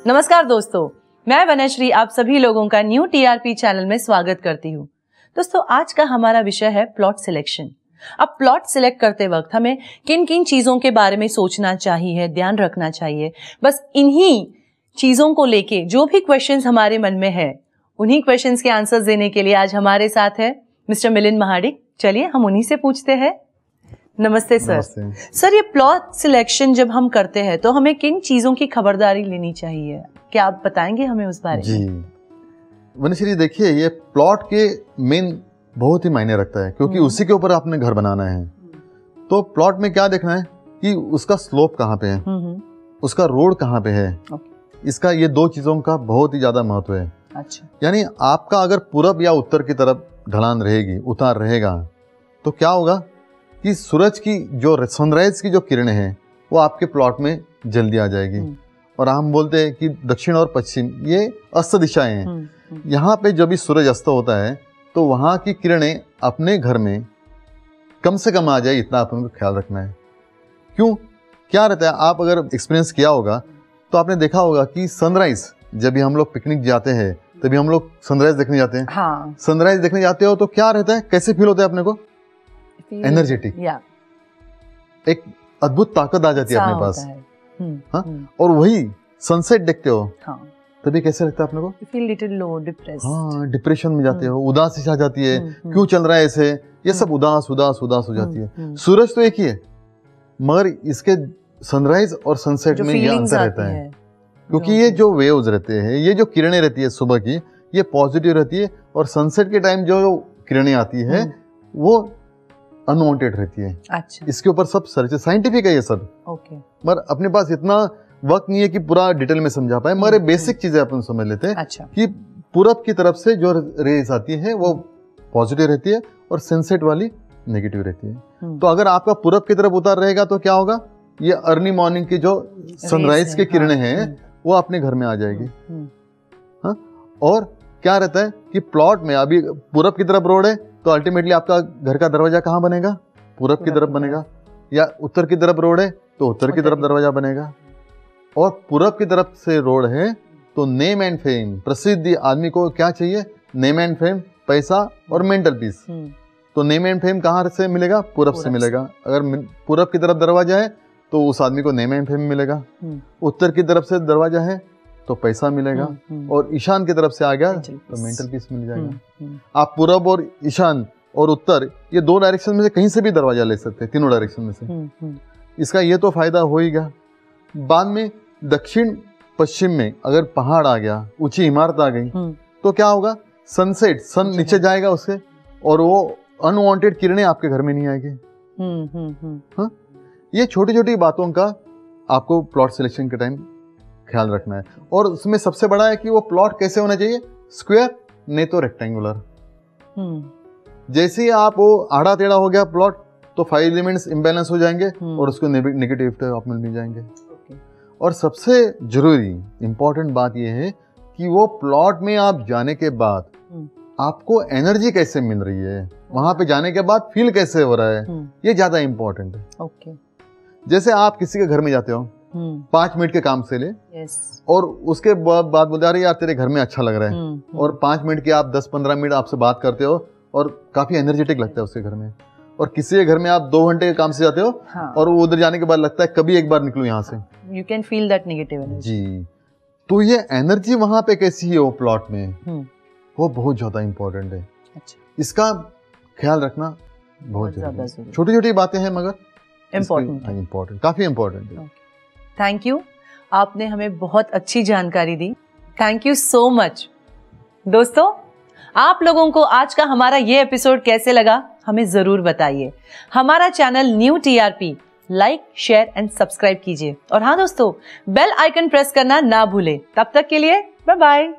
नमस्कार दोस्तों, मैं वनश्री आप सभी लोगों का न्यू टीआरपी चैनल में स्वागत करती हूँ। दोस्तों, आज का हमारा विषय है प्लॉट सिलेक्शन। अब प्लॉट सिलेक्ट करते वक्त हमें किन किन चीजों के बारे में सोचना चाहिए, ध्यान रखना चाहिए, बस इन्हीं चीजों को लेके जो भी क्वेश्चंस हमारे मन में है, उन्हीं क्वेश्चंस के आंसर्स देने के लिए आज हमारे साथ है मिस्टर मिलिंद महाडिक। चलिए हम उन्हीं से पूछते हैं। नमस्ते सर। सर, ये प्लॉट सिलेक्शन जब हम करते हैं तो हमें किन चीजों की खबरदारी लेनी चाहिए, क्या आप बताएंगे हमें उस बारे में? जी वनश्री, देखिए ये प्लॉट के मेन बहुत ही मायने रखता है, क्योंकि उसी के ऊपर आपने घर बनाना है। तो प्लॉट में क्या देखना है कि उसका स्लोप कहाँ पे है, उसका रोड कहाँ पे है, इसका ये दो चीजों का बहुत ही ज्यादा महत्व है। अच्छा। यानी आपका अगर पूरब या उत्तर की तरफ ढलान रहेगी, उतार रहेगा, तो क्या होगा कि सूरज की जो सनराइज की जो किरणें हैं वो आपके प्लॉट में जल्दी आ जाएगी। और हम बोलते हैं कि दक्षिण और पश्चिम ये अस्त दिशाएं हैं। यहाँ पे जब भी सूरज अस्त होता है तो वहाँ की किरणें अपने घर में कम से कम आ जाए, इतना आप उनको ख्याल रखना है। क्यों, क्या रहता है, आप अगर एक्सपीरियंस किया होगा तो आपने देखा होगा कि सनराइज जब भी हम लोग पिकनिक जाते हैं तभी हम लोग सनराइज देखने जाते हैं। हाँ। सनराइज देखने जाते हो तो क्या रहता है, कैसे फील होता है अपने को? एनर्जेटिक, एक अद्भुत ताकत आ जाती है अपने पास। हाँ? और वही सनसेट देखते हो तभी कैसे लगता है अपने को? फील लिटिल लो, डिप्रेस्ड। हाँ, डिप्रेशन में जाते हो, उदासी आ जाती है, क्यों चल रहा है ऐसे, ये सब उदास उदास उदास हो जाती है। सूरज तो एक ही है, मगर इसके सनराइज और सनसेट में ये अंतर रहता है। क्योंकि ये जो वेव्स रहते हैं, ये जो किरणें रहती है सुबह की, ये पॉजिटिव रहती है, और सनसेट के टाइम जो किरणें आती है वो अनवांटेड रहती है। अच्छा। इसके ऊपर सब सर्च साइंटिफिक है ये सब। ओके। मगर अपने पास इतना वक्त नहीं है कि पूरा डिटेल में समझा पाए, मगर बेसिक चीजें अपन समझ लेते हैं। अच्छा। कि पूरब की तरफ से जो रेज आती है वो पॉजिटिव रहती है और सनसेट वाली नेगेटिव रहती है। तो अगर आपका पूरब की तरफ उतार रहेगा तो क्या होगा, ये अर्ली मॉर्निंग की जो सनराइज की किरणें हैं वो अपने घर में आ जाएगी। हाँ? और क्या रहता है कि प्लॉट में अभी पूरब की तरफ रोड है तो अल्टीमेटली आपका घर का दरवाजा कहाँ बनेगा? पूरब की तरफ बनेगा। या उत्तर की तरफ रोड है तो उत्तर की तरफ दरवाजा बनेगा। और पूरब की तरफ से रोड है तो नेम एंड फेम, प्रसिद्धि आदमी को क्या चाहिए? नेम एंड फेम, पैसा और मेंटल पीस। तो नेम एंड फेम कहाँ से मिलेगा? पूरब से मिलेगा। अगर पूरब की तरफ दरवाजा है तो उस आदमी को नेम एंड फेम मिलेगा। उत्तर की तरफ से दरवाजा है तो पैसा मिलेगा, और ईशान की तरफ से आ गया तो मेंटल पीस मिल जाएगा। आप पूरब और ईशान और उत्तर ये दो डायरेक्शन में से कहीं से भी दरवाजा ले सकते हैं, तीनों डायरेक्शन में से। इसका ये तो फायदा हो ही गया। बाद में दक्षिण पश्चिम में अगर पहाड़ आ गया, ऊंची इमारत आ गई, तो क्या होगा? सनसेट, सन नीचे जाएगा उससे, और वो अनवांटेड किरणें आपके घर में नहीं आएगी। हाँ? ये छोटी छोटी बातों का आपको प्लॉट सिलेक्शन के टाइम ख्याल रखना है। और उसमें सबसे बड़ा है कि वो प्लॉट कैसे होना चाहिए? स्क्वायर, नहीं तो रेक्टेंगुलर। जैसे ही आप वो आड़ा टेढ़ा हो गया प्लॉट तो 5 एलिमेंट्स इम्बैलेंस हो जाएंगे और उसको नेगेटिव आप मिल जाएंगे। और सबसे जरूरी इंपॉर्टेंट बात यह है कि वो प्लॉट में आप जाने के बाद आपको एनर्जी कैसे मिल रही है, वहां पे जाने के बाद फील कैसे हो रहा है, ये ज्यादा इंपॉर्टेंट है। ओके। जैसे आप किसी के घर में जाते हो 5 मिनट के काम से ले, और उसके बाद बोलते अरे यार तेरे घर में अच्छा लग रहा है, और 5 मिनट के आप 10-15 मिनट आपसे बात करते हो और काफी एनर्जेटिक लगता है उसके घर में। और किसी के घर में आप 2 घंटे के काम से जाते हो, और वो उधर जाने के बाद लगता है कभी एक बार निकलूं यहाँ से। You can feel that negative energy. जी, तो ये एनर्जी वहां पे कैसी है वो प्लॉट में, वो बहुत ज्यादा इंपॉर्टेंट है। अच्छा। इसका ख्याल रखना बहुत ज्यादा। छोटी छोटी बातें हैं मगर इम्पोर्टेंट, काफी इम्पोर्टेंट है। थैंक यू, आपने हमें बहुत अच्छी जानकारी दी। Thank you so much. दोस्तों, आप लोगों को आज का हमारा ये एपिसोड कैसे लगा हमें जरूर बताइए। हमारा channel new TRP like, share and subscribe कीजिए। और हाँ दोस्तों, बेल आइकन प्रेस करना ना भूलें। तब तक के लिए बाय बाय।